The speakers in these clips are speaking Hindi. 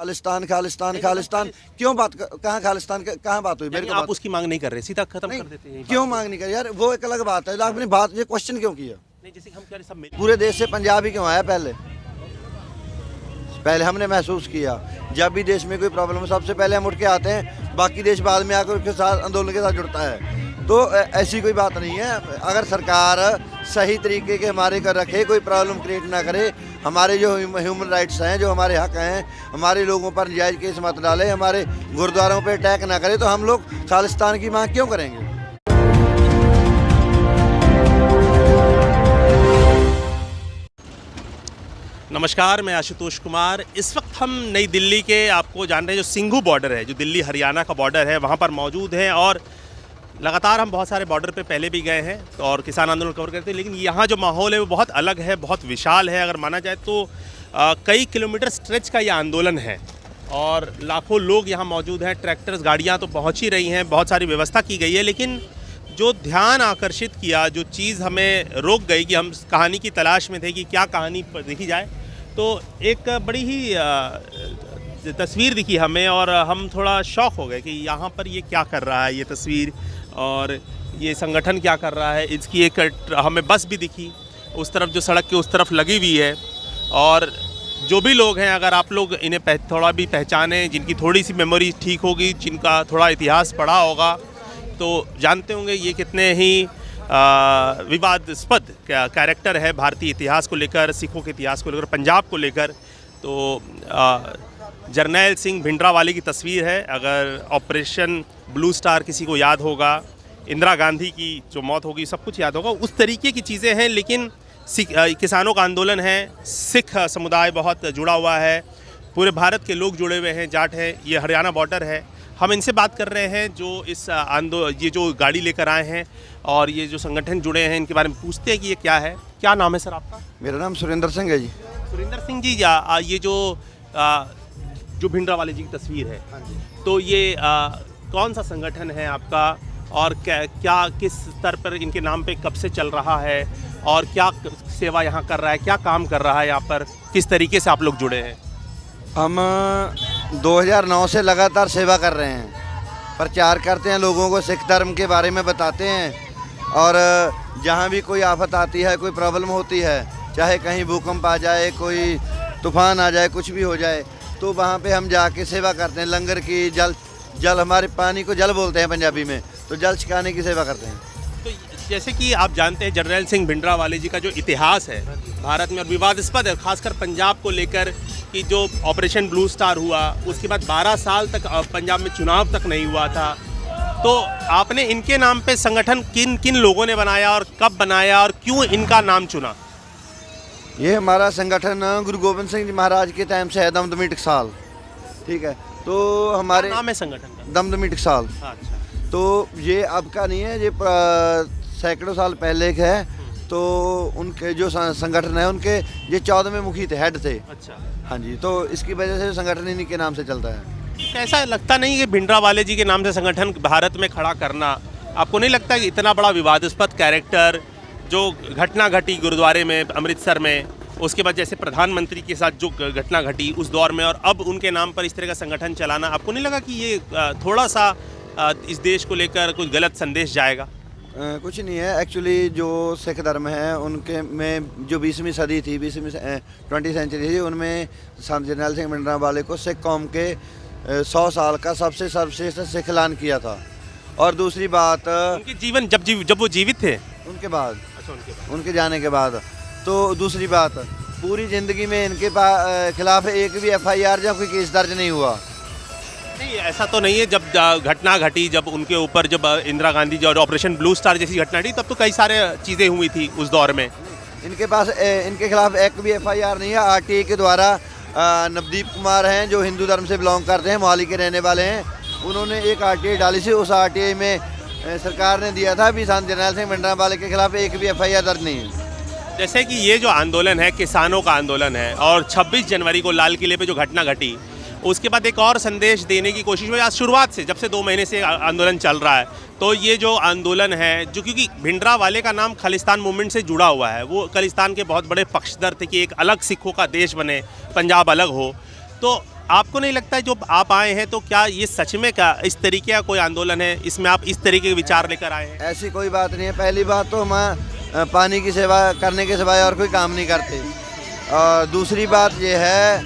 खालिस्तान खालिस्तान खालिस्तान क्यों बात कहाँ खालिस्तान कहाँ बात हुई मेरे को आप उसकी मांग नहीं कर रहे, सीधा खत्म कर देते हैं। क्यों मांग नहीं कर यार, वो एक अलग बात है। आपने बात ये क्वेश्चन क्यों किया? नहीं, जैसे हम कह रहे सब पूरे देश से पंजाबी क्यों आया? पहले हमने महसूस किया जब भी देश में कोई प्रॉब्लम है सबसे पहले हम उठ के आते हैं, बाकी देश बाद में आकर उसके साथ आंदोलन के साथ जुड़ता है। तो ऐसी कोई बात नहीं है। अगर सरकार सही तरीके के हमारे कर रखे, कोई प्रॉब्लम क्रिएट ना करे, हमारे जो ह्यूमन राइट्स हैं, जो हमारे हक हैं, हमारे लोगों पर जायज़ केस मत डाले, हमारे गुरुद्वारों पे अटैक ना करे, तो हम लोग खालिस्तान की मांग क्यों करेंगे? नमस्कार, मैं आशुतोष कुमार। इस वक्त हम नई दिल्ली के, आपको जान रहे हैं, जो सिंघू बॉर्डर है, जो दिल्ली हरियाणा का बॉर्डर है, वहाँ पर मौजूद हैं। और लगातार हम बहुत सारे बॉर्डर पे पहले भी गए हैं और किसान आंदोलन कवर करते हैं, लेकिन यहाँ जो माहौल है वो बहुत अलग है, बहुत विशाल है। अगर माना जाए तो कई किलोमीटर स्ट्रेच का ये आंदोलन है और लाखों लोग यहाँ मौजूद हैं। ट्रैक्टर्स, गाड़ियाँ तो पहुँच ही रही हैं, बहुत सारी व्यवस्था की गई है। लेकिन जो ध्यान आकर्षित किया, जो चीज़ हमें रोक गई कि हम कहानी की तलाश में थे कि क्या कहानी देखी जाए, तो एक बड़ी ही तस्वीर दिखी हमें और हम थोड़ा शॉक हो गए कि यहाँ पर ये क्या कर रहा है, ये तस्वीर और ये संगठन क्या कर रहा है। इसकी एक हमें बस भी दिखी उस तरफ, जो सड़क के उस तरफ लगी हुई है। और जो भी लोग हैं, अगर आप लोग इन्हें थोड़ा भी पहचाने, जिनकी थोड़ी सी मेमोरी ठीक होगी, जिनका थोड़ा इतिहास पढ़ा होगा, तो जानते होंगे ये कितने ही विवादास्पद कैरेक्टर है भारतीय इतिहास को लेकर, सिखों के इतिहास को लेकर, पंजाब को लेकर। तो जर्नैल सिंह भिंडरावाले की तस्वीर है। अगर ऑपरेशन ब्लू स्टार किसी को याद होगा, इंदिरा गांधी की जो मौत होगी, सब कुछ याद होगा, उस तरीके की चीज़ें हैं। लेकिन किसानों का आंदोलन है, सिख समुदाय बहुत जुड़ा हुआ है, पूरे भारत के लोग जुड़े हुए हैं, जाट हैं, ये हरियाणा बॉर्डर है। हम इनसे बात कर रहे हैं जो इस ये जो गाड़ी लेकर आए हैं और ये जो संगठन जुड़े हैं, इनके बारे में पूछते हैं कि ये क्या है। क्या नाम है सर आपका? मेरा नाम सुरेंद्र सिंह है जी। सुरेंद्र सिंह जी, ये जो भिंडरावाले जी की तस्वीर है, तो ये कौन सा संगठन है आपका और क्या किस स्तर पर इनके नाम पे कब से चल रहा है और क्या सेवा यहाँ कर रहा है, क्या काम कर रहा है यहाँ पर, किस तरीके से आप लोग जुड़े हैं? हम 2009 से लगातार सेवा कर रहे हैं, प्रचार करते हैं, लोगों को सिख धर्म के बारे में बताते हैं। और जहाँ भी कोई आफत आती है, कोई प्रॉब्लम होती है, चाहे कहीं भूकंप आ जाए, कोई तूफान आ जाए, कुछ भी हो जाए, तो वहाँ पे हम जाके सेवा करते हैं। लंगर की, जल हमारे पानी को जल बोलते हैं पंजाबी में, तो जल छिकाने की सेवा करते हैं। तो जैसे कि आप जानते हैं, जर्नैल सिंह भिंडरावाले जी का जो इतिहास है भारत में और विवादास्पद है, खासकर पंजाब को लेकर, कि जो ऑपरेशन ब्लू स्टार हुआ, उसके बाद 12 साल तक पंजाब में चुनाव तक नहीं हुआ था। तो आपने इनके नाम पे संगठन किन किन लोगों ने बनाया और कब बनाया और क्यों इनका नाम चुना? ये हमारा संगठन गुरु गोबिंद सिंह जी महाराज के टाइम से है, दमदमी टकसाल, ठीक है। तो हमारे नाम है संगठन का दमदमी टकसाल। अच्छा। तो ये अब का नहीं है, ये सैकड़ों साल पहले के है। तो उनके जो संगठन है, उनके ये 14वें मुखी थे, हेड थे। अच्छा। हाँ जी, तो इसकी वजह से संगठन इन्हीं के नाम से चलता है। ऐसा लगता नहीं कि भिंडरावाले जी के नाम से संगठन भारत में खड़ा करना, आपको नहीं लगता कि इतना बड़ा विवादास्पद कैरेक्टर, जो घटना घटी गुरुद्वारे में, अमृतसर में, उसके बाद जैसे प्रधानमंत्री के साथ जो घटना घटी उस दौर में, और अब उनके नाम पर इस तरह का संगठन चलाना, आपको नहीं लगा कि ये थोड़ा सा इस देश को लेकर कुछ गलत संदेश जाएगा? कुछ नहीं है। एक्चुअली जो सिख धर्म है, उनके में जो 20वीं सदी थी, 20वीं सेंचुरी थी, उनमें संत जर्नैल सिंह भिंडरावाले को सिख कौम के 100 साल का सबसे सर्वश्रेष्ठ सिख ऐलान किया था। और दूसरी बात, उनके जीवन जब वो जीवित थे, उनके बाद, उनके जाने के बाद। तो दूसरी बात, पूरी ज़िंदगी में इनके खिलाफ एक भी FIR या कोई केस दर्ज नहीं हुआ। नहीं, ऐसा तो नहीं है। जब घटना घटी, जब उनके ऊपर, जब इंदिरा गांधी जी और ऑपरेशन ब्लू स्टार जैसी घटना घटी, तब तो कई सारे चीज़ें हुई थी उस दौर में। इनके खिलाफ एक भी FIR नहीं है। RTI के द्वारा नवदीप कुमार हैं, जो हिंदू धर्म से बिलोंग करते हैं, मोहाली के रहने वाले हैं, उन्होंने एक RTI डाली थी। उस RTI में सरकार ने दिया था भी संत जर्नैल सिंह भिंडरावाले के खिलाफ एक भी FIR दर्ज नहीं है। जैसे कि ये जो आंदोलन है, किसानों का आंदोलन है, और 26 जनवरी को लाल किले पे जो घटना घटी, उसके बाद एक और संदेश देने की कोशिश हुई। आज शुरुआत से, जब से 2 महीने से आंदोलन चल रहा है, तो ये जो आंदोलन है, जो क्योंकि भिंडरावाले का नाम खालिस्तान मूवमेंट से जुड़ा हुआ है, वो खालिस्तान के बहुत बड़े पक्षधर थे कि एक अलग सिखों का देश बने, पंजाब अलग हो। तो आपको नहीं लगता है जो आप आए हैं तो क्या ये सच में क्या इस तरीके का कोई आंदोलन है, इसमें आप इस तरीके के विचार लेकर आए हैं? ऐसी कोई बात नहीं है। पहली बात तो हम पानी की सेवा करने के सिवाय और कोई काम नहीं करते। और दूसरी बात ये है,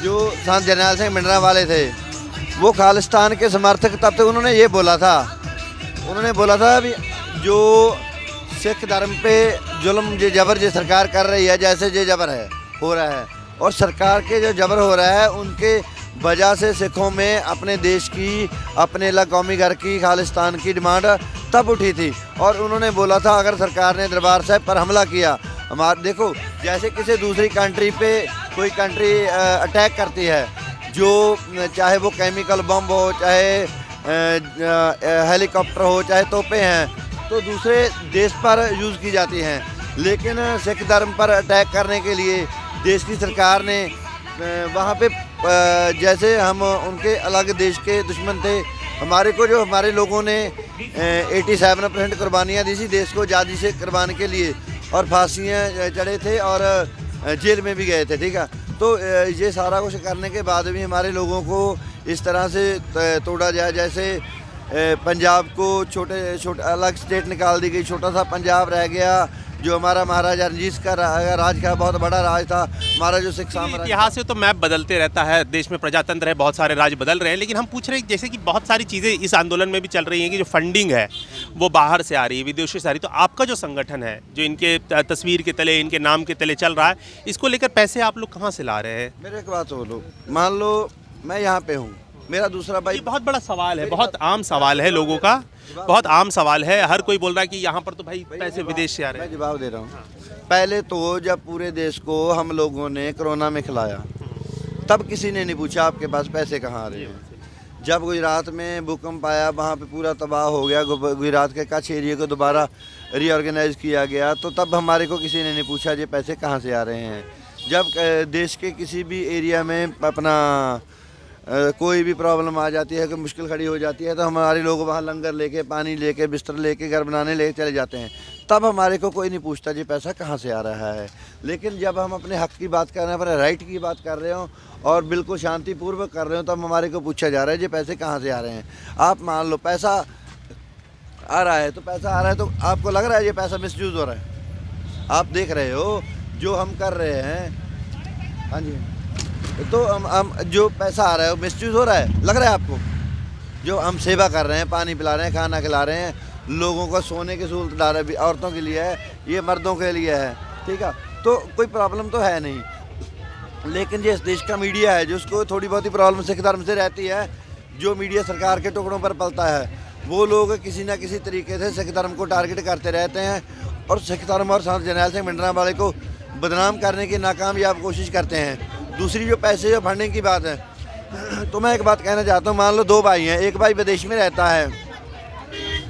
जो संत जरनैल सिंह भिंडरां वाले थे वो खालिस्तान के समर्थक, तब तक उन्होंने ये बोला था, अभी जो सिख धर्म पे जुल्म जो जबर जो सरकार कर रही है, जैसे जो जबर है हो रहा है, और सरकार के जो जबर हो रहा है उनके वजह से सिखों में अपने देश की, अपने अलग कौमी घर की, खालिस्तान की डिमांड तब उठी थी। और उन्होंने बोला था अगर सरकार ने दरबार साहिब पर हमला किया, हमारे देखो जैसे किसी दूसरी कंट्री पे कोई कंट्री अटैक करती है, जो चाहे वो केमिकल बम हो, चाहे हेलीकॉप्टर हो, चाहे तोपें हैं, तो दूसरे देश पर यूज़ की जाती हैं। लेकिन सिख धर्म पर अटैक करने के लिए देश की सरकार ने वहाँ पे जैसे हम उनके अलग देश के दुश्मन थे, हमारे लोगों ने 87% कुर्बानियाँ दी थी देश को आज़ादी से करवाने के लिए, और फांसियाँ चढ़े थे और जेल में भी गए थे, ठीक है। तो ये सारा कुछ करने के बाद भी हमारे लोगों को इस तरह से तोड़ा जाए, जैसे पंजाब को छोटे अलग स्टेट निकाल दी गई, छोटा सा पंजाब रह गया, जो हमारा महाराजा रंजीत का राज का बहुत बड़ा राज था, हमारा जो सिख साम्राज्य। इतिहास से तो मैप बदलते रहता है, देश में प्रजातंत्र है, बहुत सारे राज बदल रहे हैं, लेकिन हम पूछ रहे हैं जैसे कि बहुत सारी चीज़ें इस आंदोलन में भी चल रही हैं कि जो फंडिंग है वो बाहर से आ रही है, विदेशों से आ रही है। तो आपका जो संगठन है, जो इनके तस्वीर के तले, इनके नाम के तले चल रहा है, इसको लेकर पैसे आप लोग कहाँ से ला रहे हैं? मेरे एक बात बोलो, मान लो मैं यहाँ पे हूँ, मेरा दूसरा भाई, ये बहुत बड़ा सवाल है, बहुत आम सवाल है लोगों का, बहुत आम सवाल है। हर कोई बोल रहा है कि यहाँ पर तो भाई पैसे विदेश से आ रहे हैं। मैं जवाब दे रहा हूँ। पहले तो जब पूरे देश को हम लोगों ने कोरोना में खिलाया, तब किसी ने नहीं पूछा आपके पास पैसे कहाँ आ रहे हैं। जब गुजरात में भूकंप आया, वहाँ पे पूरा तबाह हो गया, गुजरात के कच्छ एरिया को दोबारा रीऑर्गेनाइज किया गया, तो तब हमारे को किसी ने नहीं पूछा ये पैसे कहाँ से आ रहे हैं। जब देश के किसी भी एरिया में अपना कोई भी प्रॉब्लम आ जाती है, कोई मुश्किल खड़ी हो जाती है, तो हमारे लोग वहाँ लंगर लेके, पानी लेके, बिस्तर लेके, घर बनाने लेके चले जाते हैं। तब हमारे को कोई नहीं पूछता जी पैसा कहाँ से आ रहा है। लेकिन जब हम अपने हक की बात कर रहे हैं, अपने राइट की बात कर रहे हो और बिल्कुल शांतिपूर्वक कर रहे हो, तब हमारे को पूछा जा रहा है जी पैसे कहाँ से आ रहे हैं। आप मान लो पैसा आ रहा है, तो आपको लग रहा है ये पैसा मिसयूज़ हो रहा है। आप देख रहे हो जो हम कर रहे हैं, हाँ जी, तो हम जो पैसा आ रहा है वो मिसयूज़ हो रहा है, लग रहा है आपको? जो हम सेवा कर रहे हैं, पानी पिला रहे हैं, खाना खिला रहे हैं, लोगों को सोने की सहूलत डाल रहे हैं, औरतों के लिए है, ये मर्दों के लिए है, ठीक है, तो कोई प्रॉब्लम तो है नहीं। लेकिन ये इस देश का मीडिया है जिसको थोड़ी बहुत ही प्रॉब्लम सिख धर्म से रहती है, जो मीडिया सरकार के टुकड़ों पर पलता है, वो लोग किसी न किसी तरीके से सिख धर्म को टारगेट करते रहते हैं और सिख धर्म और संत जरनैल सिंह भिंडरां वाले को बदनाम करने की नाकामयाब कोशिश करते हैं। दूसरी जो पैसे जो फंडिंग की बात है, तो मैं एक बात कहना चाहता हूँ, मान लो 2 भाई हैं, एक भाई विदेश में रहता है,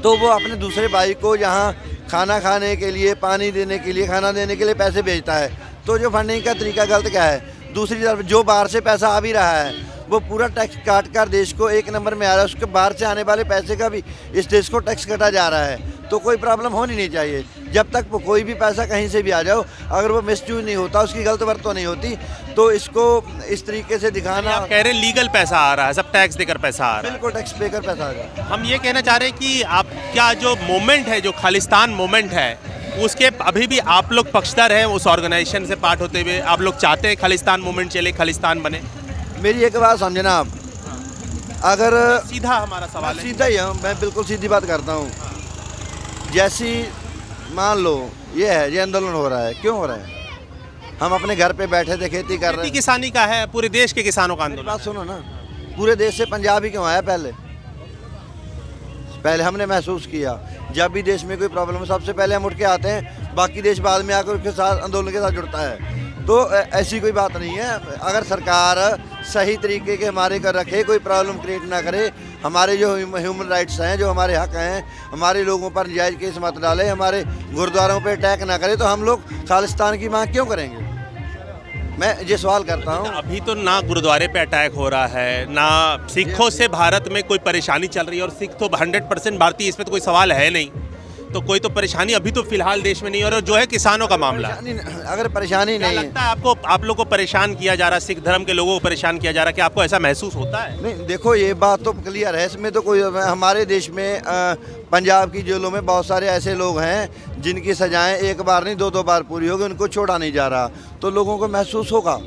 तो वो अपने दूसरे भाई को यहाँ खाना खाने के लिए, पानी देने के लिए, खाना देने के लिए पैसे भेजता है, तो जो फंडिंग का तरीका गलत क्या है? दूसरी तरफ जो बाहर से पैसा आ भी रहा है, वो पूरा टैक्स काट कर देश को 1 नंबर में आ रहा है, उसके बाहर से आने वाले पैसे का भी इस देश को टैक्स कटा जा रहा है। तो कोई प्रॉब्लम होनी नहीं चाहिए। जब तक वो कोई भी पैसा कहीं से भी आ जाओ, अगर वो मिसयूज नहीं होता, उसकी गलत वरतों नहीं होती, तो इसको इस तरीके से दिखाना। आप कह रहे हैं लीगल पैसा आ रहा है, सब टैक्स देकर पैसा आ रहा है। बिल्कुल टैक्स पेकर पैसा आ रहा है। हम ये कहना चाह रहे हैं कि आप क्या जो मूवमेंट है, जो खालिस्तान मूवमेंट है, उसके अभी भी आप लोग पक्षधर हैं उस ऑर्गेनाइजेशन से पार्ट होते हुए? आप लोग चाहते हैं खालिस्तान मूवमेंट चले, खालिस्तान बने? मेरी एक बात समझना आप, अगर सीधा हमारा सवाल है, सीधा ही है, मैं बिल्कुल सीधी बात करता हूँ। जैसी मान लो ये आंदोलन हो रहा है, क्यों हो रहा है? हम अपने घर पे बैठे थे, खेती कर रहे हैं, किसानी का है, पूरे देश के किसानों का आंदोलन। बात सुनो ना, पूरे देश से पंजाब ही क्यों आया? पहले हमने महसूस किया, जब भी देश में कोई प्रॉब्लम है, सबसे पहले हम उठ के आते हैं, बाकी देश बाद में आकर उसके साथ आंदोलन के साथ जुड़ता है। तो ऐसी कोई बात नहीं है। अगर सरकार सही तरीके के हमारे कर रखे, कोई प्रॉब्लम क्रिएट ना करे, हमारे जो ह्यूमन राइट्स हैं, जो हमारे हक हैं, हमारे लोगों पर जायज़ केस मत डाले, हमारे गुरुद्वारों पे अटैक ना करे, तो हम लोग खालिस्तान की मांग क्यों करेंगे? मैं ये सवाल करता हूँ। अभी तो ना गुरुद्वारे पे अटैक हो रहा है, ना सिखों से भारत में कोई परेशानी चल रही है, और सिख तो 100% भारतीय, इसमें तो कोई सवाल है नहीं। तो कोई तो परेशानी अभी तो फिलहाल देश में नहीं हो रहा, जो है किसानों का मामला है। अगर परेशानी क्या नहीं है, लगता है आपको, आप लोग को परेशान किया जा रहा है, सिख धर्म के लोगों को परेशान किया जा रहा है, क्या आपको ऐसा महसूस होता है? नहीं, देखो ये बात तो क्लियर है, इसमें तो कोई, हमारे देश में पंजाब की जेलों में बहुत सारे ऐसे लोग हैं जिनकी सजाएं एक बार नहीं 2-2 बार पूरी होगी, उनको छोड़ा नहीं जा रहा, तो लोगों को महसूस होगा।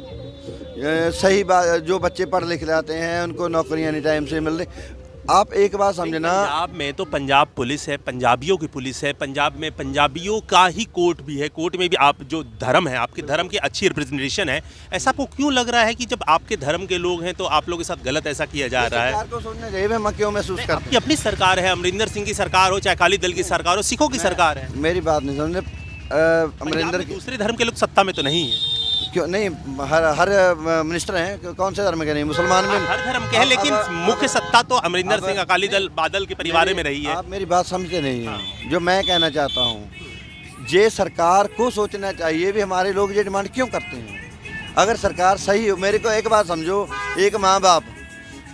सही बात, जो बच्चे पढ़ लिख जाते हैं उनको नौकरियां नहीं टाइम से मिल रही। आप एक बात समझना, पंजाब में तो पंजाब पुलिस है, पंजाबियों की पुलिस है, पंजाब में पंजाबियों का ही कोर्ट भी है, कोर्ट में भी आप जो धर्म है, आपके धर्म की अच्छी रिप्रेजेंटेशन है। ऐसा आपको क्यों लग रहा है कि जब आपके धर्म के लोग हैं तो आप लोगों के साथ गलत ऐसा किया जा रहा है? सरकार को सोचना चाहिए, हम क्यों महसूस करते आपकी अपनी सरकार है, अमरिंदर सिंह की सरकार हो, चाहे अकाली दल की सरकार हो, सिखों की सरकार है। हैं। मेरी बात नहीं समझे, अमरिंदर की दूसरे धर्म के लोग सत्ता में तो नहीं है। क्यों नहीं, हर मिनिस्टर हैं, कौन से धर्म के नहीं, मुसलमान में हर धर्म के हैं, लेकिन मुख्य सत्ता तो अमरिंदर सिंह अकाली दल बादल के परिवार में रही है। आप मेरी बात समझते नहीं हैं। जो मैं कहना चाहता हूँ, ये सरकार को सोचना चाहिए भी हमारे लोग ये डिमांड क्यों करते हैं। अगर सरकार सही हो, मेरे को एक बात समझो, एक माँ बाप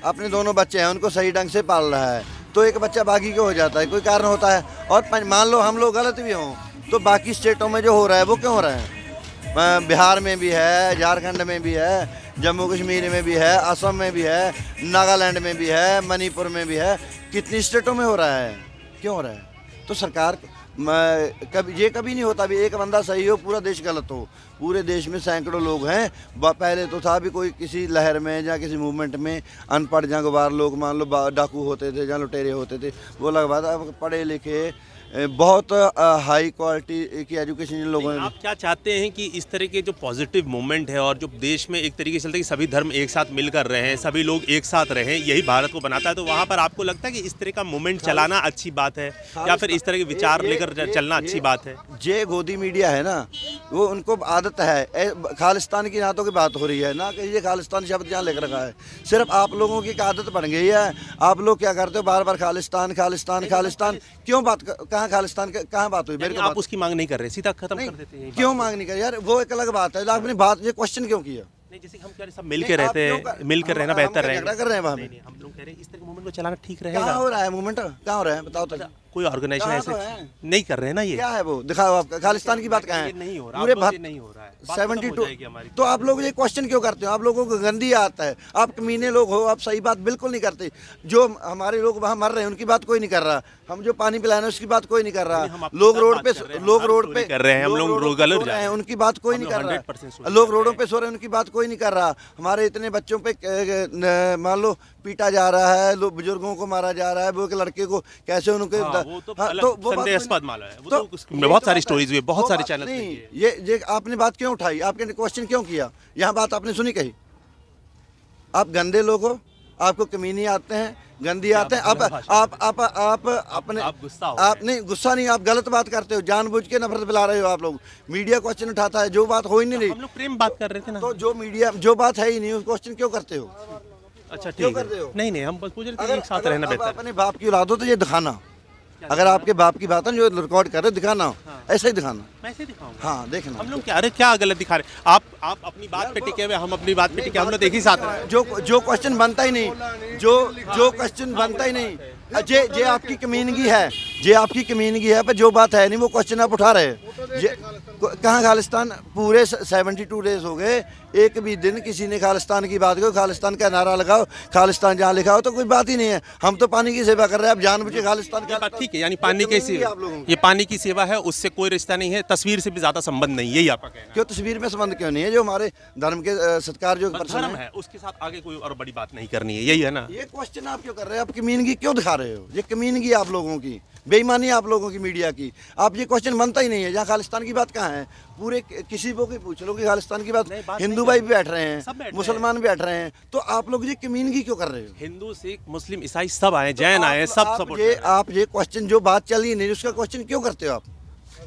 अपने दोनों बच्चे हैं, उनको सही ढंग से पाल रहा है, तो एक बच्चा बाकी क्यों हो जाता है, कोई कारण होता है। और मान लो हम लोग गलत भी हों, तो बाकी स्टेटों में जो हो रहा है वो क्यों हो रहा है। बिहार में भी है, झारखंड में भी है, जम्मू कश्मीर में भी है, असम में भी है, नागालैंड में भी है, मणिपुर में भी है, कितनी स्टेटों में हो रहा है, क्यों हो रहा है। तो सरकार ये कभी नहीं होता भी एक बंदा सही हो पूरा देश गलत हो। पूरे देश में सैकड़ों लोग हैं। पहले तो था भी कोई किसी लहर में या किसी मूवमेंट में अनपढ़ जहाँ गुबार लोग, मान लो डाकू होते थे, जहाँ लुटेरे होते थे, वो लगा था। अब पढ़े लिखे बहुत हाई क्वालिटी की एजुकेशन इन लोगों ने। आप क्या चाहते हैं कि इस तरह के जो पॉजिटिव मूवमेंट है और जो देश में एक तरीके से चलता है कि सभी धर्म एक साथ मिलकर रहे हैं, सभी लोग एक साथ रहें, यही भारत को बनाता है, तो वहाँ पर आपको लगता है कि इस तरह का मूवमेंट चलाना अच्छी बात है, या फिर इस तरह के विचार लेकर चलना अच्छी बात है? जे गोदी मीडिया है ना, वो उनको आदत है खालिस्तान की नातों की बात हो रही है ना, कि ये खालिस्तान शब्द यहाँ लिख रखा है। सिर्फ आप लोगों की आदत बन गई है। आप लोग क्या करते हो, बार बार खालिस्तान खालिस्तान खालिस्तान, क्यों बात, कहाँ खालिस्तान कहाँ बात हुई? मेरे को आप उसकी मांग नहीं कर रहे, सीधा खत्म कर देते हैं। क्यों मांग नहीं कर यार, वो एक अलग बात है। आपने बात, ये क्वेश्चन क्यों किया? नहीं, जैसे हम कह रहे सब मिलकर रहते हैं, मिलकर रहना बेहतर है। झगड़ा कर रहे हैं वहाँ नहीं, हम लोग कह रहे हैं इस तरह के मूवमेंट को चलाना ठीक रहेगा। कहाँ हो रहा है मूवमेंट, कहाँ हो रहा है बताओ तो। कोई ऑर्गेनाइजेशन कहाँ ऐसे तो है? नहीं कर रहे हैं ना, ये क्या है वो दिखाओ आप। खालिस्तान की बात कहाँ है? नहीं हो रहा, पूरे भारत नहीं हो रहा है। 72। तो आप लोग ये क्वेश्चन क्यों करते हो? आप लोगों को गंदी आता है, आप कमीने लोग हो, आप सही बात बिल्कुल नहीं करते। जो हमारे लोग वहाँ मर रहे हैं उनकी बात कोई नहीं कर रहा, हम जो पानी पिलाना उसकी बात कोई नहीं कर रहा। लोग रोड पे कर रहे हैं, हम लोग गलत रहे हैं, उनकी बात कोई नहीं कर रहा। लोग रोडों पे सो रहे हैं, उनकी बात कोई नहीं कर रहा। हमारे इतने बच्चों पे मान लो पीटा जा रहा है, लोग बुजुर्गों को मारा जा रहा है, वो एक लड़के को कैसे उनके संदेहास्पद मामला है, वो तो उसमें बहुत सारी स्टोरीज हुई, बहुत सारे चैनल। ये आपने बात क्यों उठाई? आपने क्वेश्चन क्यों किया? यहाँ बात आपने सुनी कही? आप गंदे लोग हो, आपको कमीनी आते हैं, गंदी आते हैं। आप अपने आप नहीं, गुस्सा नहीं, आप गलत बात करते हो, जानबूझ के नफरत फैला रहे हो। आप लोग मीडिया क्वेश्चन उठाता है, जो बात हो ही नहीं रही। हम लोग प्रेम बात कर रहे थे ना, तो जो मीडिया जो बात है ही नहीं, उस क्वेश्चन क्यों करते हो? अच्छा ठीक है, नहीं हम बस पूछ रहे थे एक साथ रहना बेहतर। अपने बाप की औलाद हो तो ये दिखाना, अगर आपके बाप की बात है जो रिकॉर्ड कर रहे हो, दिखाना। ऐसे ही दिखाना। मैं ऐसे दिखाऊंगा। हाँ देखना। हम लोग क्या, अरे क्या गलत दिखा रहे? आप अपनी बात पे टिके हुए, हम अपनी बात पे टिके, हम लोग एक ही साथ रहे। जो क्वेश्चन बनता ही नहीं, जो क्वेश्चन बनता ही नहीं, जे आपकी कमीनगी है, जे आपकी कमीनगी है, पर जो बात है नहीं वो क्वेश्चन आप उठा रहे हो। कहाँ खालिस्तान? पूरे 72 डेज हो गए, एक भी दिन किसी ने खालिस्तान की बात करो, खालिस्तान का नारा लगाओ, खालिस्तान जहाँ लिखा हो, तो कोई बात ही नहीं है। हम तो पानी की सेवा कर रहे हैं, अब जानबूझ के खालिस्तान की बात। ठीक है, यानी पानी की सेवा, ये पानी की सेवा है, उससे कोई रिश्ता नहीं है, तस्वीर से भी ज्यादा संबंध नहीं, यही आपका कहना है? क्यों तस्वीर में संबंध क्यों नहीं है? जो हमारे धर्म के सत्कार जो धर्म है उसके साथ आगे कोई और बड़ी बात नहीं करनी है, यही है ना? ये क्वेश्चन आप क्यों कर रहे हैं? आप कमीनगी क्यों दिखा रहे हो? ये कमीनगी आप लोगों की, बेईमानी आप लोगों की मीडिया की। आप ये क्वेश्चन बनता ही नहीं है। जहाँ खालिस्तान की बात कहाँ है? पूरे किसी को भी पूछ लो कि खालिस्तान की बात, हिंदू भाई भी बैठ रहे हैं, मुसलमान भी बैठ रहे हैं, तो आप लोग ये कमीनगी क्यों कर रहे हो? हिंदू सिख मुस्लिम ईसाई सब आए, जैन आए, सब सपोर्ट। आप ये क्वेश्चन जो बात चल रही नहीं, उसका क्वेश्चन क्यों करते हो आप?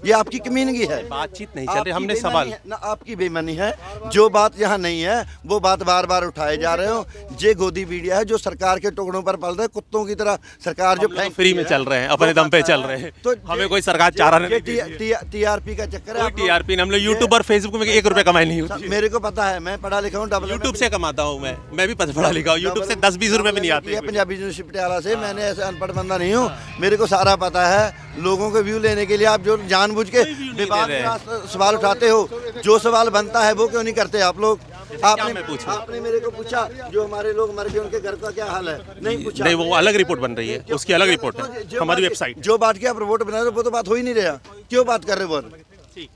ये आपकी कमीनगी है। बातचीत नहीं चल रही, आपकी हमने बेईमानी सवाल है, ना आपकी बेईमानी है। जो बात यहाँ नहीं है वो बात बार बार उठाए जा रहे हो। ये गोदी मीडिया है जो सरकार के टुकड़ों पर पल रहे हैं, कुत्तों की तरह सरकार जो तो फ्री में चल रहे हैं, अपने दम पे चल रहे हैं, तो हमें कोई सरकार चारा नहीं दी है। टीआरपी का चक्कर है। टीआरपी हम लोग यूट्यूब और फेसबुक में 1 रुपए कमाई नहीं होती। मेरे को पता है, मैं पढ़ा लिखा हूँ, यूट्यूब से कमाता हूँ मैं भी पढ़ा लिखा हूँ। यूट्यूब से 10-20 रुपए भी नहीं आते। पंजाबी यूनिवर्सिटी पटियाला से, मैंने ऐसे अनपढ़ बंदा नहीं हूँ, मेरे को सारा पता है। लोगों के व्यू लेने के लिए आप जो जानबूझ के विवाद में सवाल उठाते हो, जो सवाल बनता है वो क्यों नहीं करते आप लोग? आपने मेरे को पूछा जो हमारे लोग मर गए उनके घर का क्या हाल है? नहीं पूछा। नहीं, वो अलग रिपोर्ट बन रही है, उसकी अलग रिपोर्ट है हमारी वेबसाइट। जो बात की आप रिपोर्ट बना रहे हो वो तो बात हो ही नहीं रहा, क्यों बात कर रहे हो? ठीक।